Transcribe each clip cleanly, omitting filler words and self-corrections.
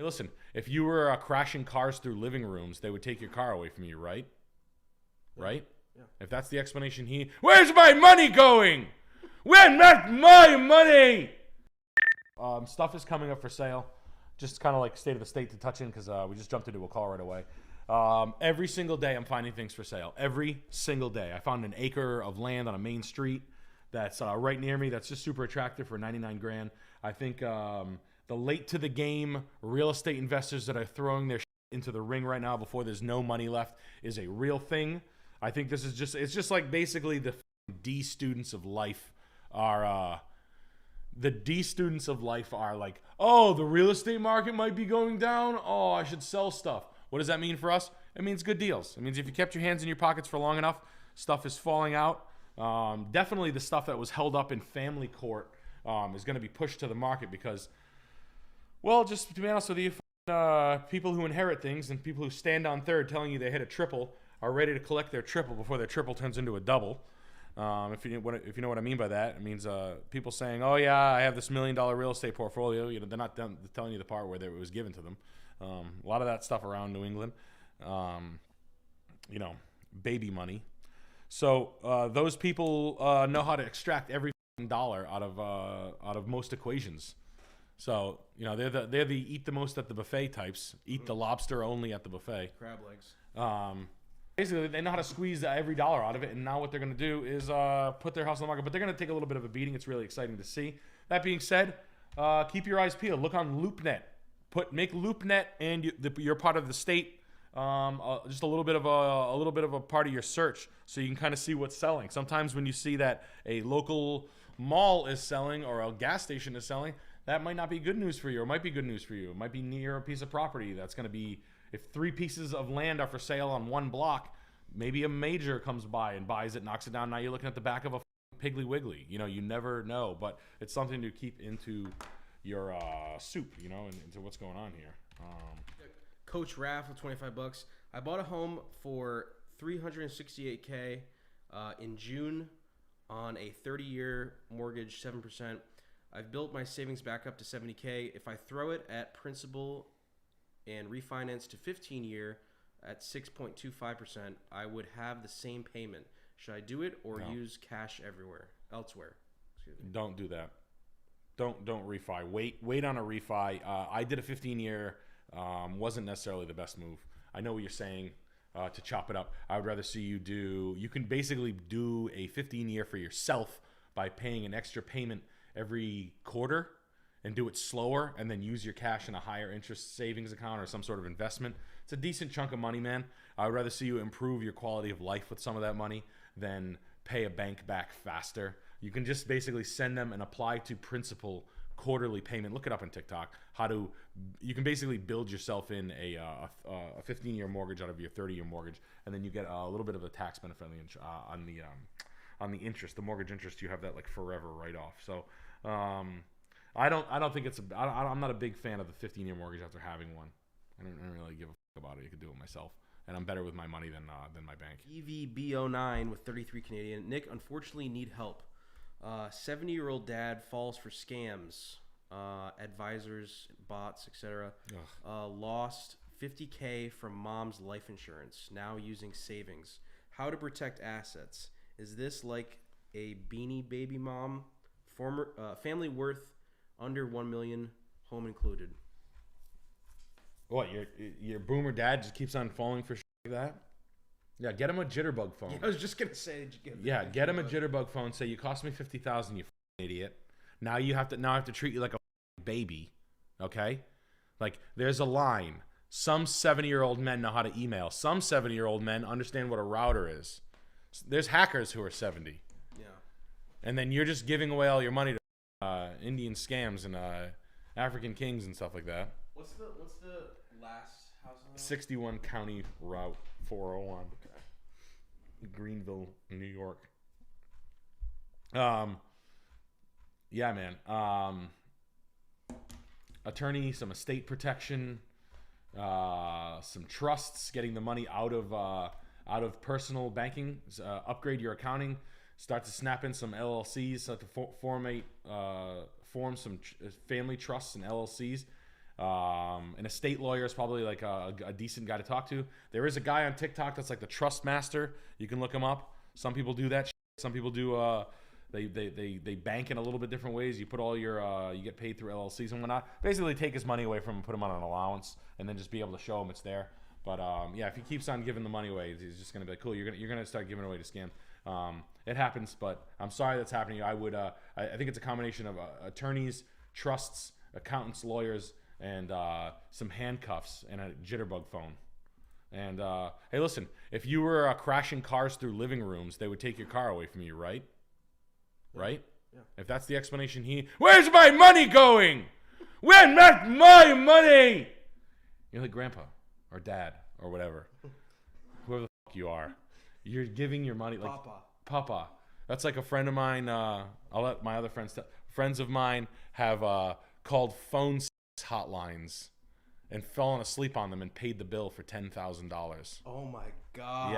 listen, if you were crashing cars through living rooms, they would take your car away from you, right? Right? Yeah. If that's the explanation where's my money going? Where's my money? Stuff is coming up for sale. Just kind of like state of the state to touch in because we just jumped into a call right away. Every single day I'm finding things for sale. Every single day. I found an acre of land on a main street that's right near me that's just super attractive for 99 grand. I think the late to the game real estate investors that are throwing their into the ring right now before there's no money left is a real thing. I think this is it's just like basically the D students of life are like, oh, the real estate market might be going down. Oh, I should sell stuff. What does that mean for us? It means good deals. It means if you kept your hands in your pockets for long enough, stuff is falling out. Definitely the stuff that was held up in family court is going to be pushed to the market because, well, just to be honest with you, people who inherit things and people who stand on third telling you they hit a triple are ready to collect their triple before their triple turns into a double. If you know what I mean by that, it means people saying, "Oh yeah, I have this $1 million real estate portfolio." You know, they're not telling you the part where it was given to them. A lot of that stuff around New England, you know, baby money. So those people know how to extract every dollar out of most equations. So you know they're the eat the most at the buffet types. Eat the lobster only at the buffet. Crab legs. Basically, they know how to squeeze every dollar out of it, and now what they're going to do is put their house on the market. But they're going to take a little bit of a beating. It's really exciting to see. That being said, keep your eyes peeled. Look on LoopNet. Make LoopNet and you're part of the state. Just a little bit of a part of your search, so you can kind of see what's selling. Sometimes when you see that a local mall is selling or a gas station is selling, that might not be good news for you, or it might be good news for you. It might be near a piece of property that's going to be. If 3 pieces of land are for sale on one block, maybe a major comes by and buys it, knocks it down. Now you're looking at the back of a Piggly Wiggly. You know, you never know, but it's something to keep into your soup, you know, and into what's going on here. Coach Raff with $25. I bought a home for $368K in June on a 30-year mortgage, 7%. I've built my savings back up to $70K. If I throw it at principal and refinance to 15-year at 6.25%, I would have the same payment. Should I do it or use cash elsewhere? Excuse me. Don't do that. Don't refi. Wait on a refi. I did a 15-year. Wasn't necessarily the best move. I know what you're saying to chop it up. I would rather see you do. You can basically do a 15-year for yourself by paying an extra payment every quarter and do it slower, and then use your cash in a higher interest savings account or some sort of investment. It's a decent chunk of money, man. I would rather see you improve your quality of life with some of that money than pay a bank back faster. You can just basically send them an apply to principal quarterly payment. Look it up on TikTok. You can basically build yourself in a 15-year mortgage out of your 30-year mortgage, and then you get a little bit of a tax benefit on the interest, the mortgage interest. You have that like forever write-off. So I don't think I'm not a big fan of the 15-year mortgage after having one. I don't really give a fuck about it. You could do it myself, and I'm better with my money than my bank. EVB09 with 33 Canadian. Nick, unfortunately need help. 70-year-old dad falls for scams, advisors, bots, etc. Lost $50K from mom's life insurance. Now using savings. How to protect assets? Is this like a Beanie Baby mom? Family worth under $1 million, home included. What, your boomer dad just keeps on falling for shit like that? Yeah, get him a jitterbug phone. Yeah, I was just gonna say, get him a jitterbug phone. Say you cost me $50,000, you idiot. Now I have to treat you like a baby, okay? Like there's a line. Some 70-year-old men know how to email. Some 70-year-old men understand what a router is. There's hackers who are 70. Yeah. And then you're just giving away all your money to Indian scams and African kings and stuff like that. What's the last house on that? 61 County Route 401. Okay. Greenville, New York. Yeah, man. Attorney, some estate protection, some trusts, getting the money out of personal banking, upgrade your accounting, start to snap in some LLCs, start to form some family trusts and LLCs. An estate lawyer is probably like a decent guy to talk to. There is a guy on TikTok that's like the trust master. You can look him up. Some people do that. Some people do. They bank in a little bit different ways. You put all your you get paid through LLCs and whatnot. Basically, take his money away from him, put him on an allowance, and then just be able to show him it's there. But yeah, if he keeps on giving the money away, he's just gonna be like, cool. You're gonna start giving away to scam. It happens, but I'm sorry that's happening. I would I think it's a combination of attorneys, trusts, accountants, lawyers, and some handcuffs and a jitterbug phone. And hey, listen, if you were crashing cars through living rooms, they would take your car away from you, right? Right? Yeah. If that's the explanation, where's my money going? Where's my money? You're like grandpa or dad or whatever, whoever the fuck you are. You're giving your money like Papa. That's like a friend of mine. I'll let my other friends friends of mine have called phone hotlines and fallen asleep on them and paid the bill for $10,000. Oh my God.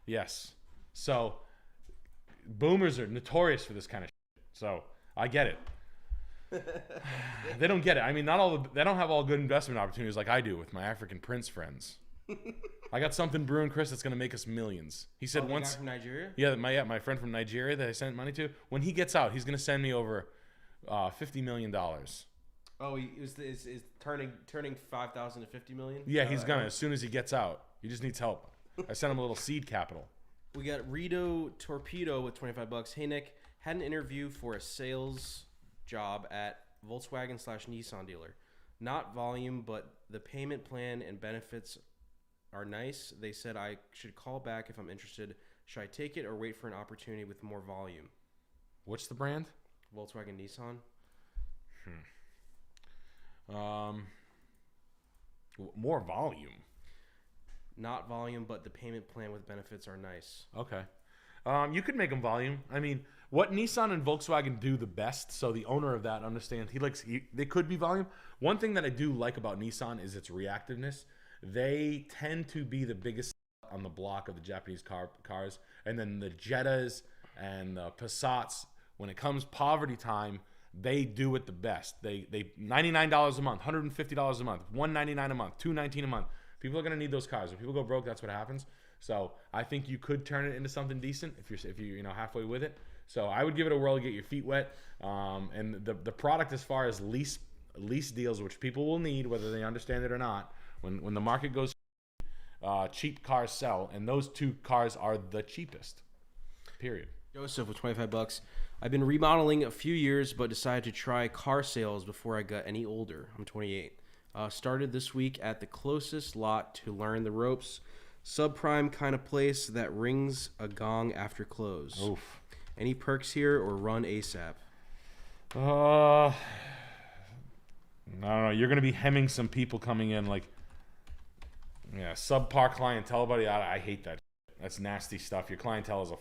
Yes. So boomers are notorious for this kind of shit. So I get it. They don't get it. I mean, they don't have all good investment opportunities like I do with my African prince friends. I got something brewing, Chris, that's gonna make us millions. He said once. Guy from Nigeria? Yeah, my friend from Nigeria that I sent money to. When he gets out, he's gonna send me over $50 million. Oh, is turning 5,000 to 50 million? Yeah, he's gonna as soon as he gets out. He just needs help. I sent him a little seed capital. We got Rito Torpedo with $25. Hey Nick, had an interview for a sales job at Volkswagen/Nissan dealer. Not volume, but the payment plan and benefits are nice. They said I should call back if I'm interested. Should I take it or wait for an opportunity with more volume? What's the brand? Volkswagen Nissan. More volume. Not volume, but the payment plan with benefits are nice. Okay. You could make them volume. I mean, what Nissan and Volkswagen do the best, so the owner of that understands, they could be volume. One thing that I do like about Nissan is its reactiveness. They tend to be the biggest on the block of the Japanese cars. And then the Jettas and the Passats, when it comes poverty time, they do it the best. They $99 a month, $150 a month, $199 a month, $219 a month. People are going to need those cars. When people go broke, that's what happens. So I think you could turn it into something decent if you're halfway with it. So I would give it a whirl to get your feet wet. And the product, as far as lease deals, which people will need whether they understand it or not, when the market goes, cheap cars sell, and those two cars are the cheapest. Period. Joseph with $25. I've been remodeling a few years, but decided to try car sales before I got any older. I'm 28. Started this week at the closest lot to learn the ropes. Subprime kind of place that rings a gong after close. Oof. Any perks here or run ASAP? I don't know. You're going to be hemming some people coming in subpar clientele, buddy. I hate that. That's nasty stuff. Your clientele is a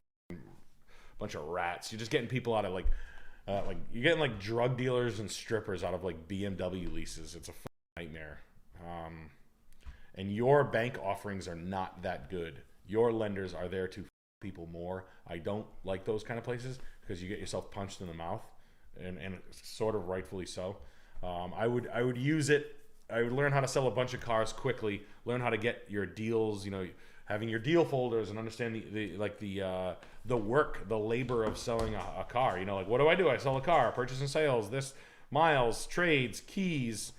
bunch of rats. You're just getting people out of you're getting drug dealers and strippers out of BMW leases. It's a nightmare. And your bank offerings are not that good. Your lenders are there to people more. I don't like those kind of places because you get yourself punched in the mouth, and sort of rightfully so. I would use it. I would learn how to sell a bunch of cars quickly. Learn how to get your deals. Having your deal folders and understand the work, the labor of selling a car. What do? I sell a car, purchase and sales, this miles, trades, keys.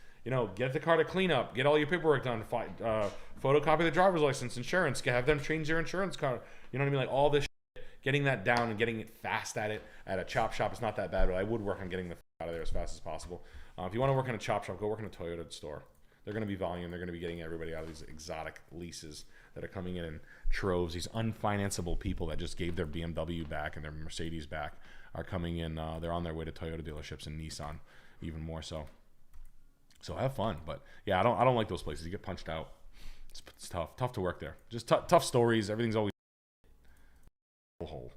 Get the car to clean up, get all your paperwork done, photocopy the driver's license, insurance, have them change their insurance card. You know what I mean? All this shit, getting that down and getting it fast at it at a chop shop is not that bad, but I would work on getting the out of there as fast as possible. If you want to work in a chop shop, go work in a Toyota store. They're going to be volume. They're going to be getting everybody out of these exotic leases that are coming in troves. These unfinanceable people that just gave their BMW back and their Mercedes back are coming in. They're on their way to Toyota dealerships and Nissan, even more so. So have fun, but yeah, I don't like those places. You get punched out. It's tough to work there. Just tough stories. Everything's always hole.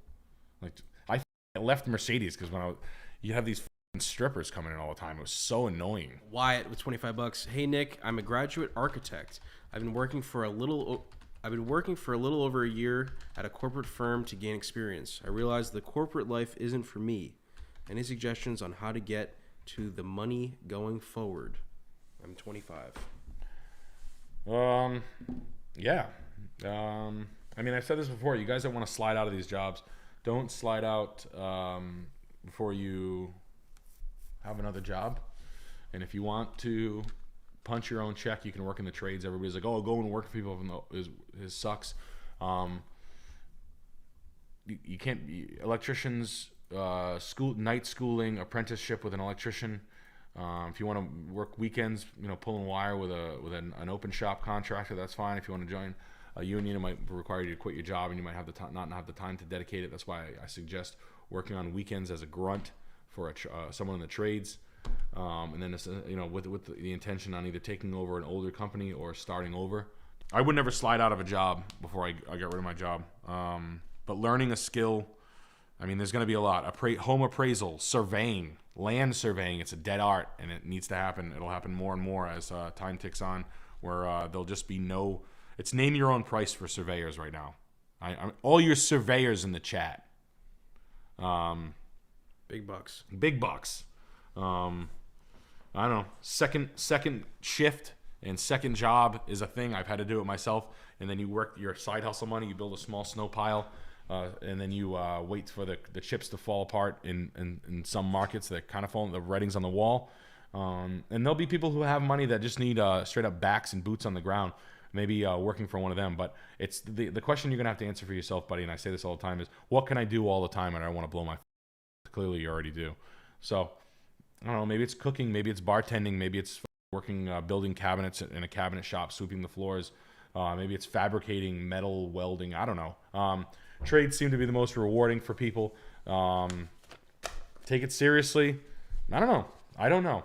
I left Mercedes because you have these strippers coming in all the time. It was so annoying. Wyatt with $25. Hey Nick, I'm a graduate architect. I've been working for a little over a year at a corporate firm to gain experience. I realized the corporate life isn't for me. Any suggestions on how to get to the money going forward? I'm 25. Yeah. I mean, I've said this before. You guys that want to slide out of these jobs, don't slide out before you have another job. And if you want to punch your own check, you can work in the trades. Everybody's like, oh, go and work for people. It sucks. You can't. Electricians, night schooling, apprenticeship with an electrician. If you want to work weekends, pulling wire with an open shop contractor, that's fine. If you want to join a union, it might require you to quit your job, and you might have not have the time to dedicate it. That's why I suggest working on weekends as a grunt for someone in the trades, and then with the intention on either taking over an older company or starting over. I would never slide out of a job before I got rid of my job. But learning a skill, I mean, there's going to be a lot. Home appraisal, surveying, land surveying. It's a dead art, and it needs to happen. It'll happen more and more as time ticks on, where there'll just be no. It's name your own price for surveyors right now. All your surveyors in the chat. Big bucks. Big bucks. I don't know. Second shift and second job is a thing. I've had to do it myself. And then you work your side hustle money. You build a small snow pile, and then you wait for the chips to fall apart in some markets that kind of fall. The writing's on the wall. And there'll be people who have money that just need straight up backs and boots on the ground. Maybe working for one of them. But it's the question you're going to have to answer for yourself, buddy, and I say this all the time, is what can I do all the time and I don't want to blow my clearly you already do. So, I don't know, maybe it's cooking, maybe it's bartending, maybe it's working, building cabinets in a cabinet shop, sweeping the floors, maybe it's fabricating, metal, welding, I don't know. Trades seem to be the most rewarding for people. Take it seriously. I don't know.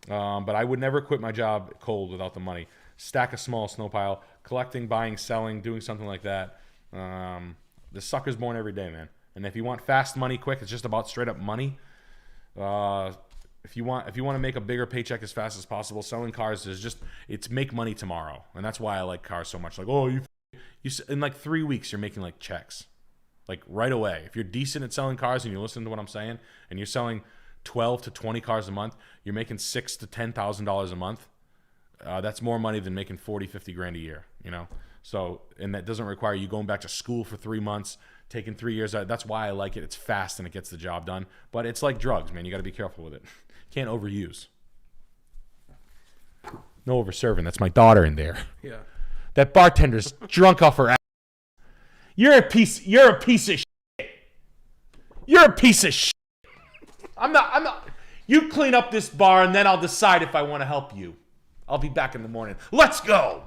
But I would never quit my job cold without the money. Stack a small snow pile, collecting, buying, selling, doing something like that. The sucker's born every day, man. And if you want fast money quick, it's just about straight up money. If you want to make a bigger paycheck as fast as possible, selling cars it's make money tomorrow. And that's why I like cars so much. Like, oh, you in like 3 weeks you're making like checks, like right away. If you're decent at selling cars and you listen to what I'm saying, and you're selling 12 to 20 cars a month, you're making $6,000 to $10,000 a month. That's more money than making 40, 50 grand a year, So, and that doesn't require you going back to school for 3 months, taking 3 years out. That's why I like it. It's fast and it gets the job done. But it's like drugs, man. You got to be careful with it. Can't overuse. No overserving. That's my daughter in there. Yeah. That bartender's drunk off her ass. You're a piece of shit. You're a piece of shit. I'm not. You clean up this bar and then I'll decide if I want to help you. I'll be back in the morning. Let's go.